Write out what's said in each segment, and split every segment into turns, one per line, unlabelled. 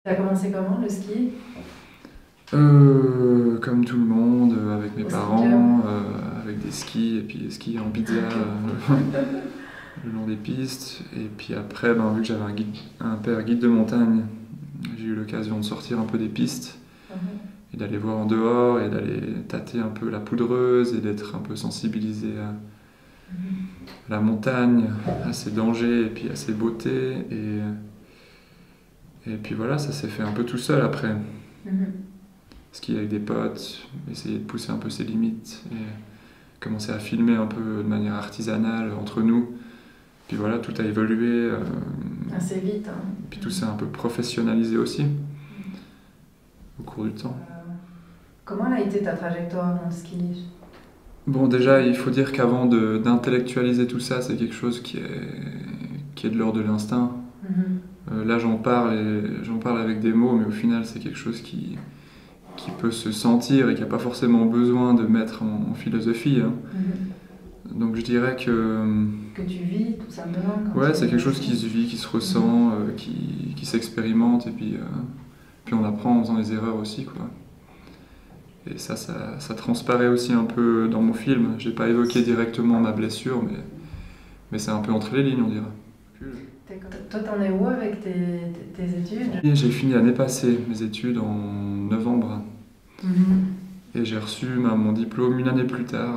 T'as commencé comment le ski?
Comme tout le monde, avec mes
Au ski club?
parents, avec des skis, et puis des skis en pizza le long des pistes. Et puis après, ben, vu que j'avais un père guide de montagne, j'ai eu l'occasion de sortir un peu des pistes
Mhm.
et d'aller voir en dehors et d'aller tâter un peu la poudreuse et d'être un peu sensibilisé à
Mhm.
la montagne, à ses dangers et puis à ses beautés. Et puis voilà, ça s'est fait un peu tout seul après.
Mhm.
Skier avec des potes, essayer de pousser un peu ses limites et commencer à filmer un peu de manière artisanale entre nous. Puis voilà, tout a évolué,
Assez vite, hein.
puis tout s'est un peu professionnalisé aussi au cours du temps.
Comment a été ta trajectoire dans le ski?
Bon, déjà, il faut dire qu'avant d'intellectualiser tout ça, c'est quelque chose qui est de l'ordre de l'instinct.
Mhm.
Là, j'en parle avec des mots, mais au final, c'est quelque chose qui peut se sentir et qui n'a pas forcément besoin de mettre en philosophie, hein.
Mhm.
Donc je dirais que
Que tu vis tout simplement quand
ouais,
tu
c'est
es
quelque
au
chose qui
ski.
se vit, qui se
Mhm.
ressent, qui s'expérimente, et puis on apprend en faisant des erreurs aussi, quoi. Et ça transparaît aussi un peu dans mon film. J'ai pas évoqué directement ma blessure, mais c'est un peu entre les lignes, on dirait.
Toi, t'en es où avec tes études?
Et j'ai fini l'année passée mes études en novembre,
Mhm.
et j'ai reçu mon diplôme une année plus tard.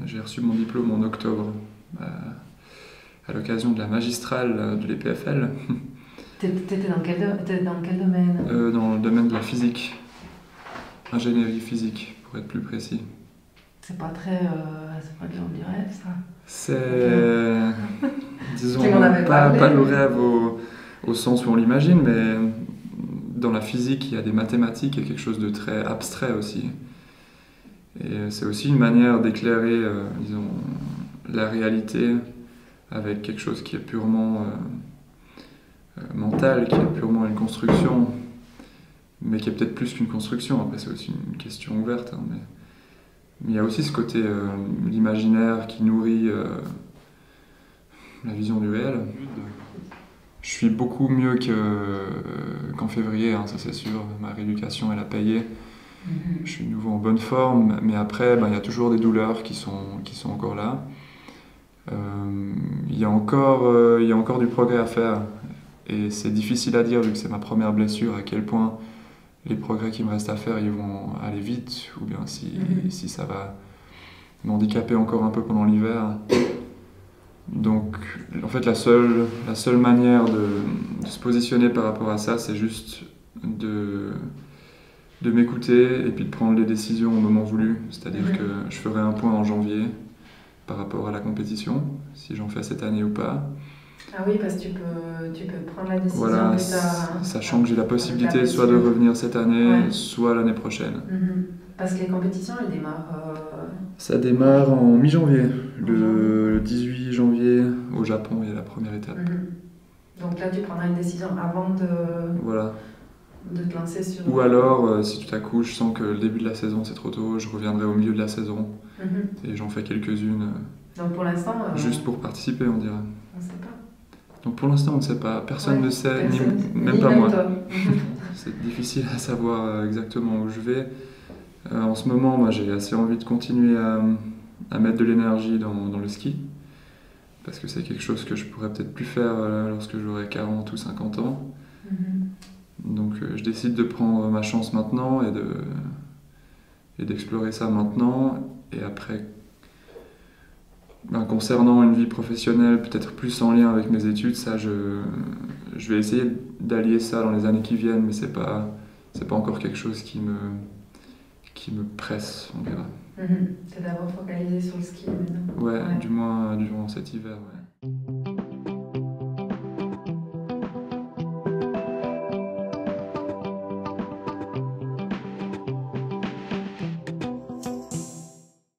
J'ai reçu mon diplôme en octobre, à l'occasion de la magistrale de l'EPFL,
T'étais t'étais dans quel domaine?
dans le domaine de la physique, ingénierie physique pour être plus précis.
C'est pas de l'ordre du rêve, ça.
C'est,
Tu
disons,
m'en avais
pas
parlé,
le
mais...
rêve au sens où on l'imagine, mais dans la physique, il y a des mathématiques et quelque chose de très abstrait aussi. Et c'est aussi une manière d'éclairer, disons, la réalité avec quelque chose qui est purement mental, qui est purement une construction, mais qui est peut-être plus qu'une construction. Après, c'est aussi une question ouverte, hein, mais il y a aussi ce côté, l'imaginaire qui nourrit la vision du réel. Je suis beaucoup mieux qu'en février, hein, ça c'est sûr. Ma rééducation, elle a payé. Je
Mhm.
suis de nouveau en bonne forme, mais après, ben, il y a toujours des douleurs qui sont encore là. Il y a encore du progrès à faire. Et c'est difficile à dire, vu que c'est ma première blessure, à quel point les progrès qui me restent à faire, ils vont aller vite, ou bien
Mhm.
si ça va m'handicaper encore un peu pendant l'hiver. Donc, en fait, la seule manière de se positionner par rapport à ça, c'est juste de, de m'écouter et puis de prendre les décisions au moment voulu. C'est-à-dire que
Mhm.
je ferai un point en janvier par rapport à la compétition, si j'en fais cette année ou pas.
Ah oui, parce que tu peux prendre la décision
Voilà,
plus tard, hein,
sachant que j'ai la
avec la
possibilité soit de
blessure.
revenir cette année,
Ouais.
soit l'année prochaine.
Mhm. Parce que les compétitions, elles démarrent
Ça
en,
démarre en mi-janvier.
en janvier.
Le 18 janvier, au Japon, il y a la première étape.
Mhm. Donc là, tu prendras une décision avant
Voilà.
de te lancer sur...
Ou alors, si tout à coup je sens que le début de la saison c'est trop tôt, je reviendrai au milieu de la saison
Mhm.
et j'en fais quelques-unes
Donc pour l'instant,
juste pour participer, on dirait.
on ne sait pas.
Donc pour l'instant on ne sait pas, personne
Ouais,
ne sait,
personne,
même
ni
pas
même
moi.
toi. Mhm.
C'est difficile à savoir exactement où je vais. En ce moment, moi j'ai assez envie de continuer à mettre de l'énergie dans le ski, parce que c'est quelque chose que je pourrais peut-être plus faire lorsque j'aurai 40 ou 50 ans.
Mhm.
Donc je décide de prendre ma chance maintenant et d'explorer ça maintenant. Et après, ben, concernant une vie professionnelle peut-être plus en lien avec mes études, je vais essayer d'allier ça dans les années qui viennent, mais c'est pas encore quelque chose qui me presse, on dirait.
Mhm. C'est d'abord focalisé sur le ski maintenant.
Ouais,
Ouais.
du moins durant cet hiver. Ouais.